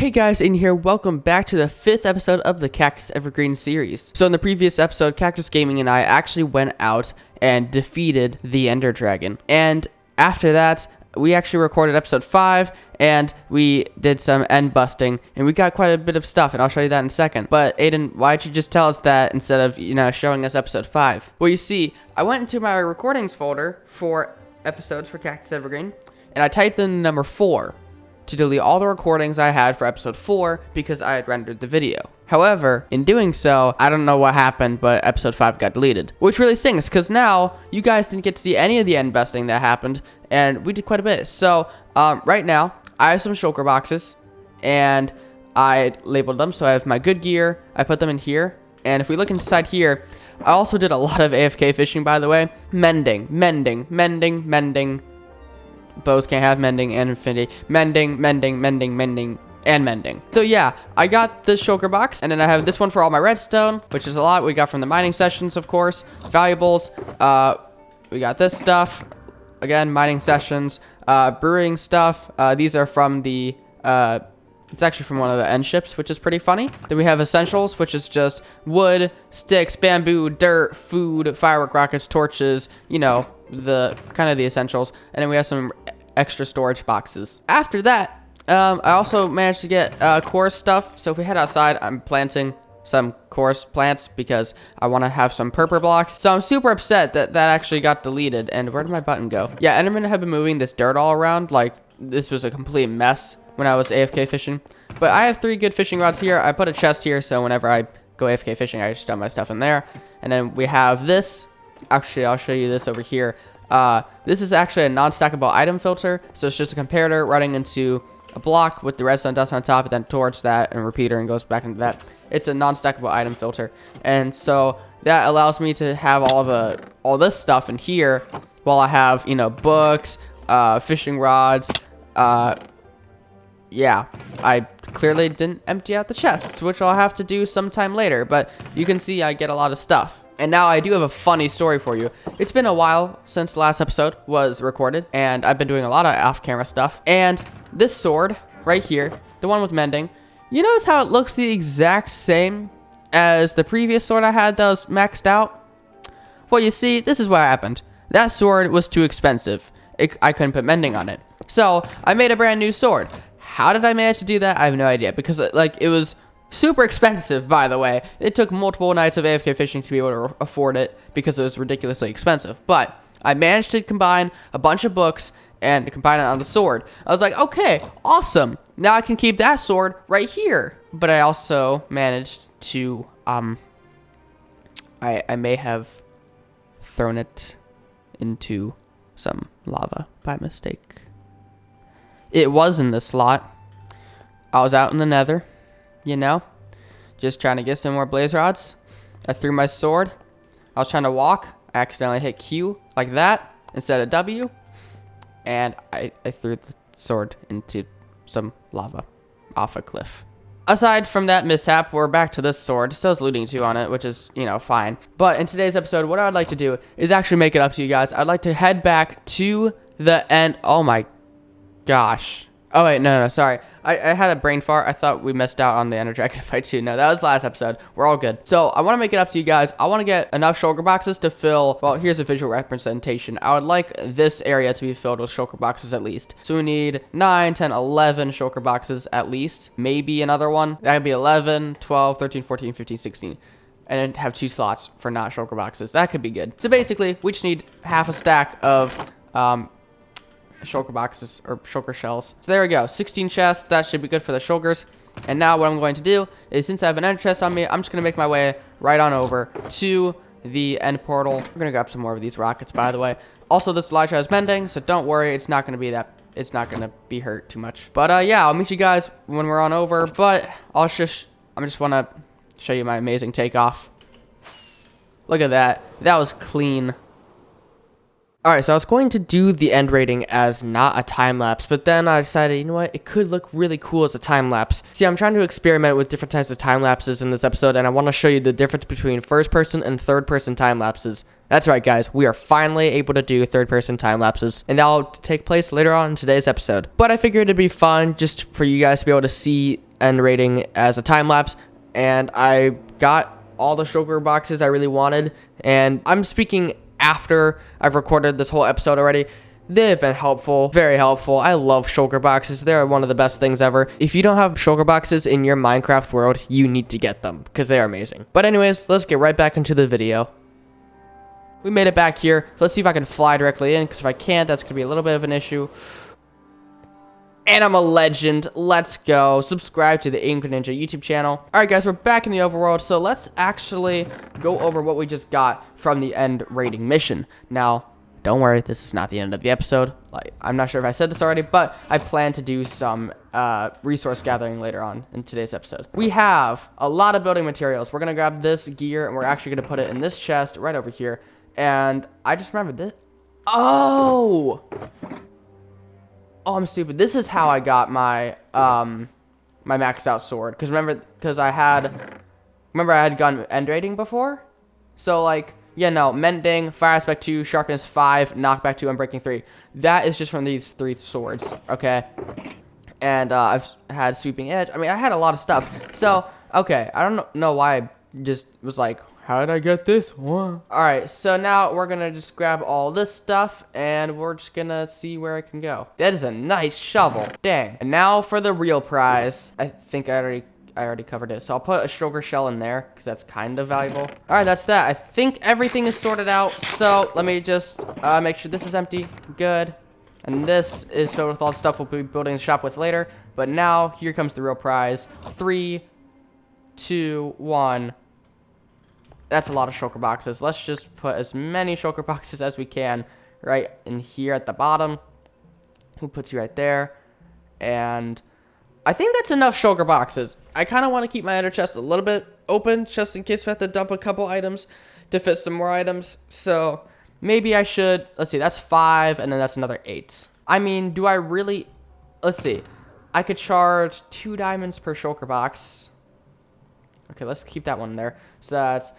Hey guys, in here, welcome back to the 5th episode of the Cactus Evergreen series. So in the previous episode, Cactus Gaming and I actually went out and defeated the Ender Dragon. And after that, we actually recorded episode 5, and we did some end busting, and we got quite a bit of stuff, and I'll show you that in a second. But Aiden, why'd you just tell us that instead of, showing us episode 5? Well, you see, I went into my recordings folder for episodes for Cactus Evergreen, and I typed in number 4. To delete all the recordings I had for episode 4 because I had rendered the video. However, in doing so, I don't know what happened, but episode 5 got deleted. Which really stings, because now, you guys didn't get to see any of the end besting that happened, and we did quite a bit. So, right now, I have some shulker boxes, and I labeled them, so I have my good gear, I put them in here, and if we look inside here, I also did a lot of AFK fishing, by the way. Mending. Bows can't have mending and infinity. Mending, and mending. So yeah, I got this shulker box, and then I have this one for all my redstone, which is a lot we got from the mining sessions, of course. Valuables. We got this stuff. Again, mining sessions. Brewing stuff. These are from the... it's actually from one of the end ships, which is pretty funny. Then we have essentials, which is just wood, sticks, bamboo, dirt, food, firework rockets, torches, the kind of the essentials. And then we have some extra storage boxes. After that, I also managed to get coarse stuff. So if we head outside, I'm planting some coarse plants because I want to have some purple blocks. So I'm super upset that actually got deleted. And where did my button go? Yeah, Enderman have been moving this dirt all around. Like, this was a complete mess when I was AFK fishing. But I have 3 good fishing rods here. I put a chest here, so whenever I go AFK fishing, I just dump my stuff in there. And then we have this. Actually, I'll show you this over here. This is actually a non-stackable item filter. So it's just a comparator running into a block with the redstone dust on top, and then towards that and a repeater, and goes back into that. It's a non-stackable item filter. And so that allows me to have all this stuff in here while I have, books, fishing rods, yeah, I clearly didn't empty out the chests, which I'll have to do sometime later, but you can see I get a lot of stuff. And now I do have a funny story for you. It's been a while since the last episode was recorded, and I've been doing a lot of off-camera stuff. And this sword right here, the one with mending, you notice how it looks the exact same as the previous sword I had that was maxed out? Well, you see, this is what happened. That sword was too expensive. I couldn't put mending on it. So I made a brand new sword. How did I manage to do that? I have no idea, because it was super expensive, by the way. It took multiple nights of AFK fishing to be able to afford it because it was ridiculously expensive. But I managed to combine a bunch of books and combine it on the sword. I was like, okay, awesome. Now I can keep that sword right here. But I also managed to, I may have thrown it into some lava by mistake. It was in the slot. I was out in the nether, just trying to get some more blaze rods. I threw my sword. I was trying to walk. I accidentally hit Q like that instead of W. And I threw the sword into some lava off a cliff. Aside from that mishap, we're back to this sword. Still has looting 2 on it, which is, fine. But in today's episode, what I'd like to do is actually make it up to you guys. I'd like to head back to the end. Oh my gosh. Oh wait, no, sorry. I had a brain fart. I thought we missed out on the Ender Dragon fight too. No, that was last episode. We're all good. So I want to make it up to you guys. I want to get enough shulker boxes to fill, well, here's a visual representation. I would like this area to be filled with shulker boxes at least. So we need 9, 10, 11 shulker boxes at least. Maybe another one. That would be 11, 12, 13, 14, 15, 16. And then have 2 slots for not shulker boxes. That could be good. So basically, we just need half a stack of, shulker boxes or shulker shells. So there we go, 16 chests. That should be good for the shulkers. And now what I'm going to do is, since I have an end chest on me, I'm just going to make my way right on over to the end portal. We're going to grab some more of these rockets, by the way. Also, this elytra is mending, so don't worry, it's not going to be hurt too much. But yeah, I'll meet you guys when we're on over. But I just want to show you my amazing takeoff. Look at that. That was clean. Alright, so I was going to do the end rating as not a time-lapse, but then I decided, you know what, it could look really cool as a time-lapse. See, I'm trying to experiment with different types of time-lapses in this episode, and I want to show you the difference between first-person and third-person time-lapses. That's right, guys, we are finally able to do third-person time-lapses, and that'll take place later on in today's episode. But I figured it'd be fun just for you guys to be able to see end rating as a time lapse, and I got all the shulker boxes I really wanted. And I'm speaking after I've recorded this whole episode already. They've been helpful, very helpful. I love shulker boxes. They're one of the best things ever. If you don't have shulker boxes in your Minecraft world, you need to get them because they are amazing. But anyways, let's get right back into the video. We made it back here. Let's see if I can fly directly in, because if I can't, that's going to be a little bit of an issue. And I'm a legend. Let's go. Subscribe to the AidanGreenNinja YouTube channel. Alright guys, we're back in the overworld, so let's actually go over what we just got from the end raiding mission. Now, don't worry, this is not the end of the episode. Like, I'm not sure if I said this already, but I plan to do some resource gathering later on in today's episode. We have a lot of building materials. We're going to grab this gear, and we're actually going to put it in this chest right over here. And I just remembered this. Oh, I'm stupid. This is how I got my my maxed out sword. Because I had gone end raiding before. So like, yeah, no, mending, fire aspect 2, sharpness 5, knockback 2, and breaking 3. That is just from these 3 swords, okay? And I've had sweeping edge. I mean, I had a lot of stuff. So, okay, I don't know why I just was like, how did I get this? What? Alright, so now we're gonna just grab all this stuff, and we're just gonna see where I can go. That is a nice shovel. Dang. And now for the real prize. I think I already covered it, so I'll put a shulker shell in there, because that's kind of valuable. Alright, that's that. I think everything is sorted out, so let me just make sure this is empty. Good. And this is filled with all the stuff we'll be building the shop with later. But now, here comes the real prize. 3, 2, 1. That's a lot of shulker boxes. Let's just put as many shulker boxes as we can right in here at the bottom. Who puts you right there? And I think that's enough shulker boxes. I kind of want to keep my ender chest a little bit open just in case we have to dump a couple items to fit some more items. So maybe I should, let's see, that's 5 and then that's another 8. I mean, do I really, let's see. I could charge 2 diamonds per shulker box. Okay, let's keep that one there. So that's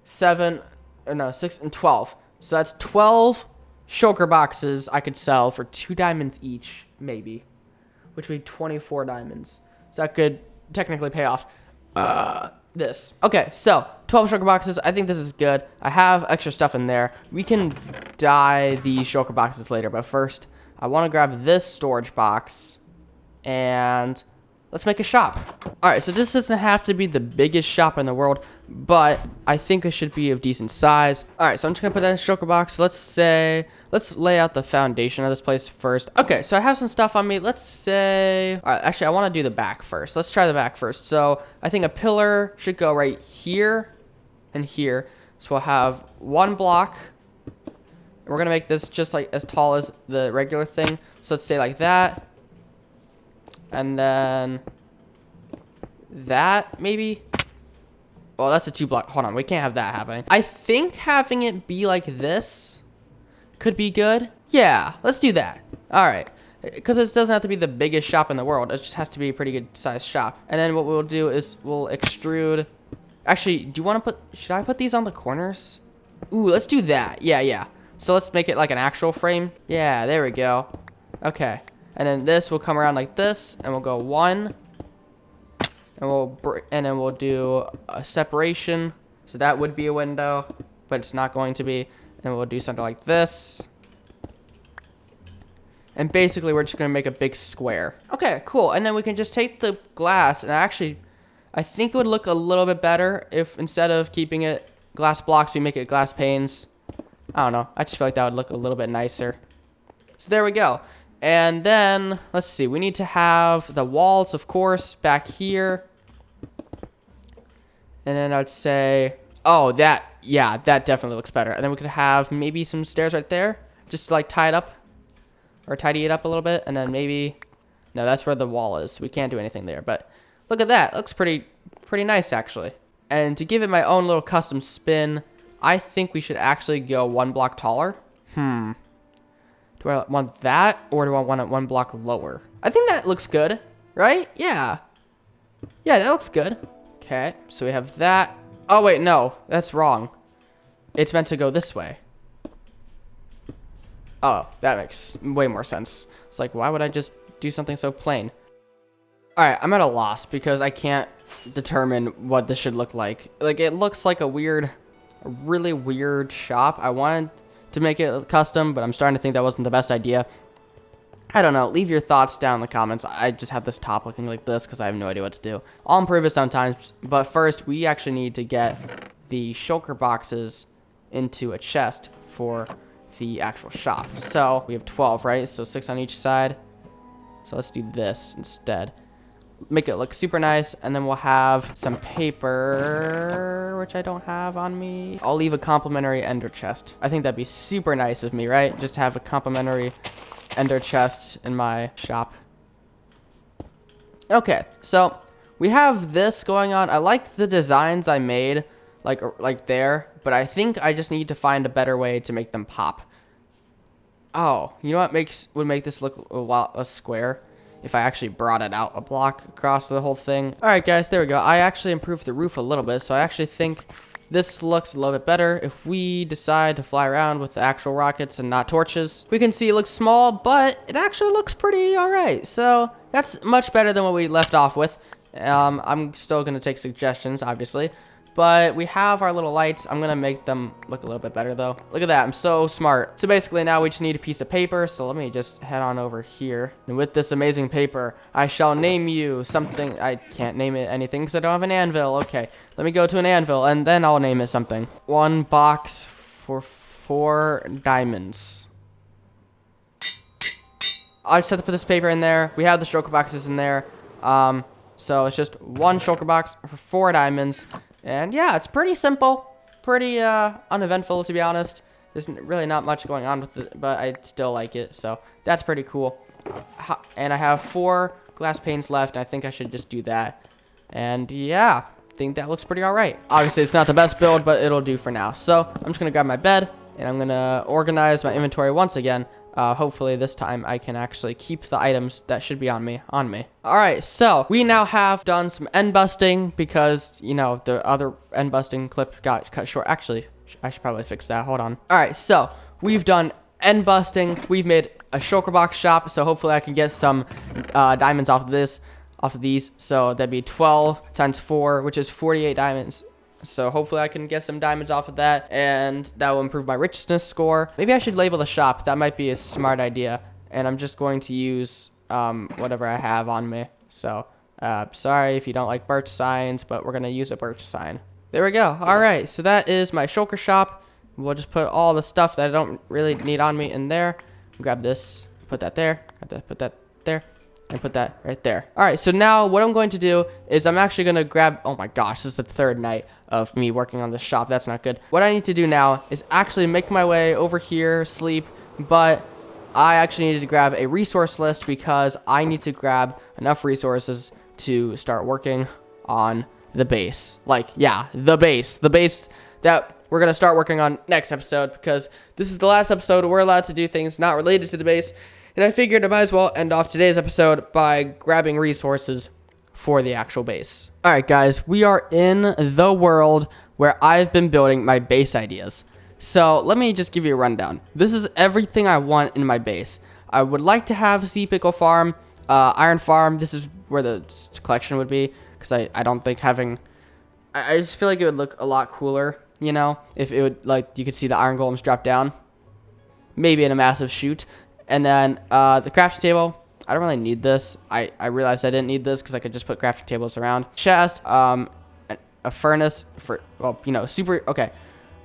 6 and 12. So that's 12 shulker boxes I could sell for 2 diamonds each, maybe. Which would be 24 diamonds. So that could technically pay off this. Okay, so 12 shulker boxes. I think this is good. I have extra stuff in there. We can dye the shulker boxes later, but first, I want to grab this storage box and let's make a shop. All right, so this doesn't have to be the biggest shop in the world, but I think it should be of decent size. All right, so I'm just gonna put that in a shulker box. Let's lay out the foundation of this place first. Okay, so I have some stuff on me. Let's say, all right, actually I wanna do the back first. Let's try the back first. So I think a pillar should go right here and here. So we'll have 1 block. We're gonna make this just like as tall as the regular thing. So let's say like that. And then that, maybe? Oh, that's a 2 block. Hold on, we can't have that happening. I think having it be like this could be good. Yeah, let's do that. All right. Because this doesn't have to be the biggest shop in the world. It just has to be a pretty good sized shop. And then what we'll do is we'll extrude. Actually, do you want to should I put these on the corners? Ooh, let's do that. Yeah. So let's make it like an actual frame. Yeah, there we go. Okay. And then this will come around like this, and we'll go 1, and then we'll do a separation. So that would be a window, but it's not going to be. And we'll do something like this. And basically, we're just gonna make a big square. Okay, cool. And then we can just take the glass, and actually, I think it would look a little bit better if instead of keeping it glass blocks, we make it glass panes. I don't know. I just feel like that would look a little bit nicer. So there we go. And then, let's see, we need to have the walls, of course, back here. And then I'd say, oh, that definitely looks better. And then we could have maybe some stairs right there, just to like tie it up, or tidy it up a little bit. And then maybe, no, that's where the wall is. We can't do anything there, but look at that. It looks pretty nice, actually. And to give it my own little custom spin, I think we should actually go 1 block taller. Do I want that, or do I want it 1 block lower? I think that looks good, right? Yeah. Yeah, that looks good. Okay, so we have that. Oh, wait, no, that's wrong. It's meant to go this way. Oh, that makes way more sense. It's like, why would I just do something so plain? All right, I'm at a loss because I can't determine what this should look like. Like, it looks like a really weird shop. I wanted to make it custom, but I'm starting to think that wasn't the best idea. I don't know. Leave your thoughts down in the comments. I just have this top looking like this because I have no idea what to do. I'll improve it sometimes, but first we actually need to get the shulker boxes into a chest for the actual shop. So we have 12, right? So 6 on each side. So let's do this instead. Make it look super nice, and then we'll have some paper, which I don't have on me. I'll leave a complimentary ender chest. I think that'd be super nice of me, right? Just have a complimentary ender chest in my shop. Okay, so we have this going on. I like the designs I made, like there, but I think I just need to find a better way to make them pop. Oh, you know what would make this look a square? If I actually brought it out a block across the whole thing. All right, guys, there we go. I actually improved the roof a little bit, so I actually think this looks a little bit better. If we decide to fly around with the actual rockets and not torches, we can see it looks small, but it actually looks pretty all right. So that's much better than what we left off with. I'm still going to take suggestions, obviously. But we have our little lights. I'm going to make them look a little bit better, though. Look at that. I'm so smart. So basically, now we just need a piece of paper. So let me just head on over here. And with this amazing paper, I shall name you something. I can't name it anything because I don't have an anvil. Okay, let me go to an anvil, and then I'll name it something. 1 box for 4 diamonds. I just have to put this paper in there. We have the shulker boxes in there. So it's just 1 shulker box for 4 diamonds. And yeah, it's pretty simple, pretty uneventful, to be honest. There's really not much going on with it, but I still like it, so that's pretty cool. And I have 4 glass panes left, and I think I should just do that. And yeah, I think that looks pretty all right. Obviously, it's not the best build, but it'll do for now. So I'm just going to grab my bed, and I'm going to organize my inventory once again. Hopefully this time I can actually keep the items that should be on me. All right, so we now have done some end busting because, you know, the other end busting clip got cut short. Actually, I should probably fix that. Hold on. All right, so we've done end busting. We've made a shulker box shop, so hopefully I can get some diamonds off of these. So that'd be 12 times 4, which is 48 diamonds. So hopefully I can get some diamonds off of that, and that will improve my richness score. Maybe I should label the shop. That might be a smart idea. And I'm just going to use whatever I have on me. So sorry if you don't like birch signs, but we're going to use a birch sign. There we go. All right, so that is my shulker shop. We'll just put all the stuff that I don't really need on me in there. Grab this, put that there, put that there, and put that right there. All right, so now what I'm going to do is I'm actually going to grab, oh my gosh, this is the 3rd night of me working on this shop. That's not good. What I need to do now is actually make my way over here, sleep, but I actually needed to grab a resource list because I need to grab enough resources to start working on the base. Like, yeah, the base that we're going to start working on next episode, because this is the last episode we're allowed to do things not related to the base. And I figured I might as well end off today's episode by grabbing resources for the actual base. All right, guys, we are in the world where I've been building my base ideas. So let me just give you a rundown. This is everything I want in my base. I would like to have a sea pickle farm, iron farm. This is where the collection would be, because I don't think having... I just feel like it would look a lot cooler, you know, if it would, like, you could see the iron golems drop down. Maybe in a massive chute. And then the crafting table, I don't really need this. I realized I didn't need this because I could just put crafting tables around. Chest, a furnace for, well, you know, super, okay.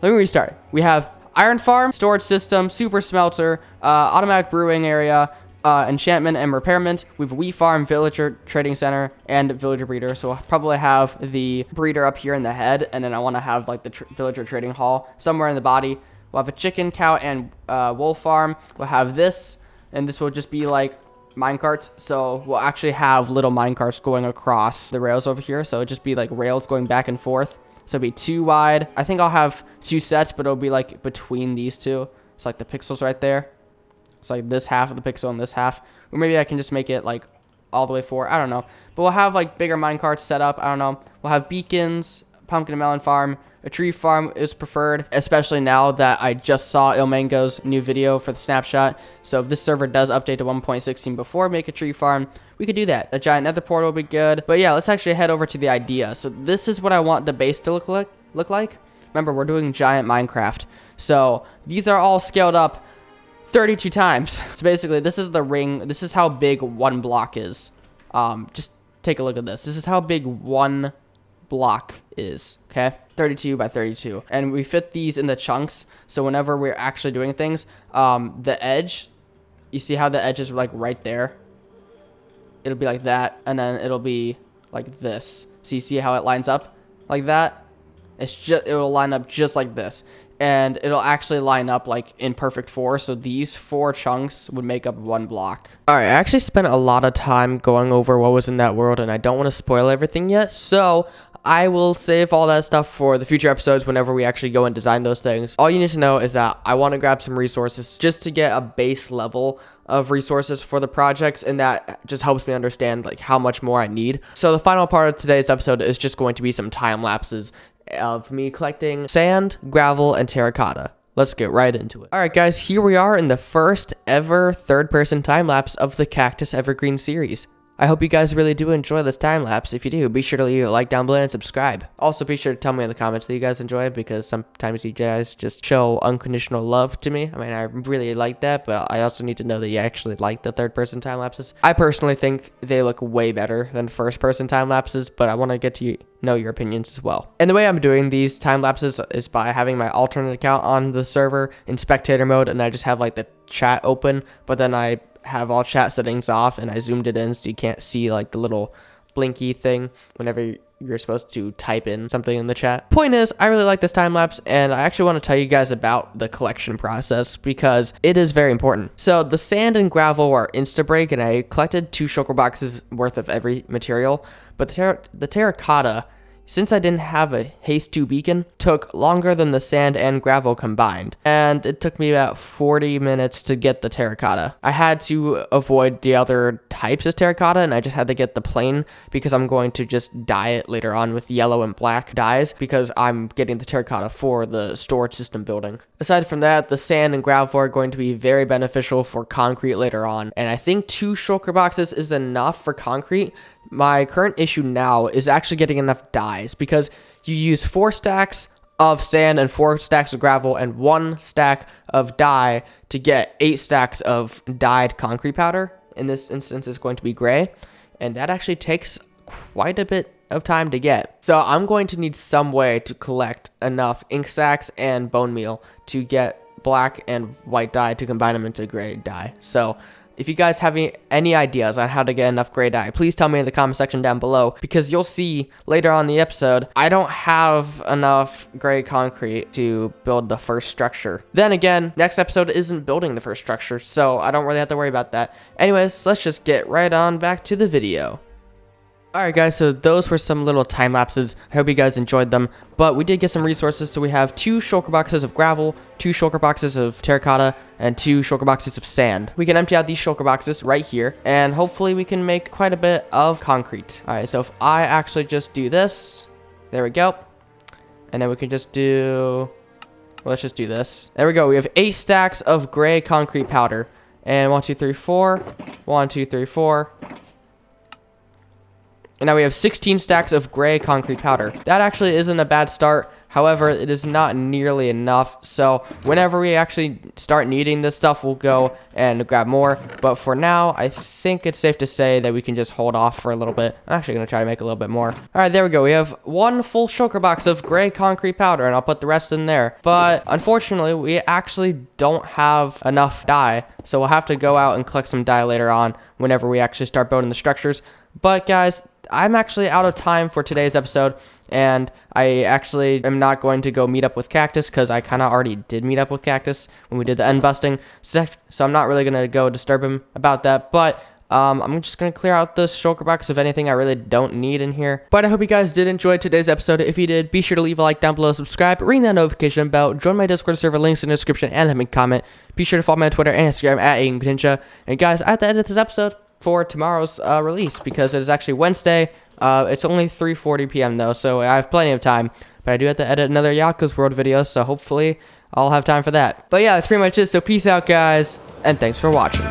Let me restart. We have iron farm, storage system, super smelter, automatic brewing area, enchantment and repairment. We have a wheat farm, villager trading center, and villager breeder. So I'll probably have the breeder up here in the head, and then I want to have like the villager trading hall somewhere in the body. We'll have a chicken, cow, and wolf farm. We'll have this, and this will just be like minecarts. So we'll actually have little minecarts going across the rails over here. So it'll just be like rails going back and forth. So it'll be 2 wide. I think I'll have 2 sets, but it'll be like between these 2. So like the pixels right there. It's like this half of the pixel and this half. Or maybe I can just make it like all the way forward. I don't know. But we'll have like bigger minecarts set up. I don't know. We'll have beacons, pumpkin and melon farm, a tree farm is preferred, especially now that I just saw Ilmango's new video for the snapshot. So if this server does update to 1.16 before make a tree farm, we could do that. A giant nether portal would be good. But yeah, let's actually head over to the idea. So this is what I want the base to look like. Remember, we're doing giant Minecraft. So these are all scaled up 32 times. So basically, this is the ring. This is how big one block is. Just take a look at this. This is how big one block is, okay? 32 by 32. And we fit these in the chunks. So whenever we're actually doing things, the edge, you see how the edge is like right there? It'll be like that, and then it'll be like this. So you see how it lines up like that? It'll line up just like this. And it'll actually line up like in perfect 4. So these 4 chunks would make up one block. All right, I actually spent a lot of time going over what was in that world, and I don't want to spoil everything yet. So I will save all that stuff for the future episodes whenever we actually go and design those things. All you need to know is that I want to grab some resources just to get a base level of resources for the projects, and that just helps me understand like how much more I need. So the final part of today's episode is just going to be some time lapses of me collecting sand, gravel, and terracotta. Let's get right into it. All right, guys, here we are in the first ever third-person time-lapse of the Cactus Evergreen series. I hope you guys really do enjoy this time-lapse. If you do, be sure to leave a like down below and subscribe. Also, be sure to tell me in the comments that you guys enjoy it, because sometimes you guys just show unconditional love to me. I mean, I really like that, but I also need to know that you actually like the third-person time-lapses. I personally think they look way better than first-person time-lapses, but I want to get to know your opinions as well. And the way I'm doing these time-lapses is by having my alternate account on the server in spectator mode, and I just have like the chat open, but then I have all chat settings off, and I zoomed it in so you can't see like the little blinky thing whenever you're supposed to type in something in the chat. Point is, I really like this time lapse, and I actually want to tell you guys about the collection process because it is very important. So the sand and gravel are insta break, and I collected 2 shulker boxes worth of every material, but the terracotta, since I didn't have a haste 2 beacon, took longer than the sand and gravel combined, and it took me about 40 minutes to get the terracotta. I had to avoid the other types of terracotta, and I just had to get the plain because I'm going to just dye it later on with yellow and black dyes because I'm getting the terracotta for the storage system building. Aside from that, the sand and gravel are going to be very beneficial for concrete later on, and I think 2 shulker boxes is enough for concrete. My current issue now is actually getting enough dyes because you use 4 stacks of sand and 4 stacks of gravel and 1 stack of dye to get 8 stacks of dyed concrete powder. In this instance, it's going to be gray, and that actually takes quite a bit of time to get. So I'm going to need some way to collect enough ink sacks and bone meal to get black and white dye to combine them into gray dye. So if you guys have any ideas on how to get enough gray dye, please tell me in the comment section down below, because you'll see later on in the episode, I don't have enough gray concrete to build the first structure. Then again, next episode isn't building the first structure, so I don't really have to worry about that. Anyways, let's just get right on back to the video. Alright guys, so those were some little time lapses. I hope you guys enjoyed them, but we did get some resources. So we have 2 shulker boxes of gravel, 2 shulker boxes of terracotta, and 2 shulker boxes of sand. We can empty out these shulker boxes right here, and hopefully we can make quite a bit of concrete. Alright, so if I actually just do this, there we go. And then we can just do, well, let's just do this. There we go, we have 8 stacks of gray concrete powder. And 1, 2, 3, 4, 1, 2, 3, 4. And now we have 16 stacks of gray concrete powder. That actually isn't a bad start. However, it is not nearly enough. So whenever we actually start needing this stuff, we'll go and grab more. But for now, I think it's safe to say that we can just hold off for a little bit. I'm actually going to try to make a little bit more. All right, there we go. We have 1 full shulker box of gray concrete powder, and I'll put the rest in there. But unfortunately, we actually don't have enough dye. So we'll have to go out and collect some dye later on whenever we actually start building the structures. But guys, I'm actually out of time for today's episode, and I actually am not going to go meet up with Cactus because I kind of already did meet up with Cactus when we did the end busting, so I'm not really going to go disturb him about that, but I'm just going to clear out this shulker box of anything I really don't need in here. But I hope you guys did enjoy today's episode. If you did, be sure to leave a like down below, subscribe, ring that notification bell, join my Discord server, links in the description, and leave me a comment. Be sure to follow me on Twitter and Instagram at AidanGreenNinja. And guys, I have to edit this episode for tomorrow's release because it is actually Wednesday, It's only 3:40 p.m. though, so I have plenty of time. But I do have to edit another Yaku's World video, so hopefully I'll have time for that. But yeah, that's pretty much it. So peace out, guys, and thanks for watching.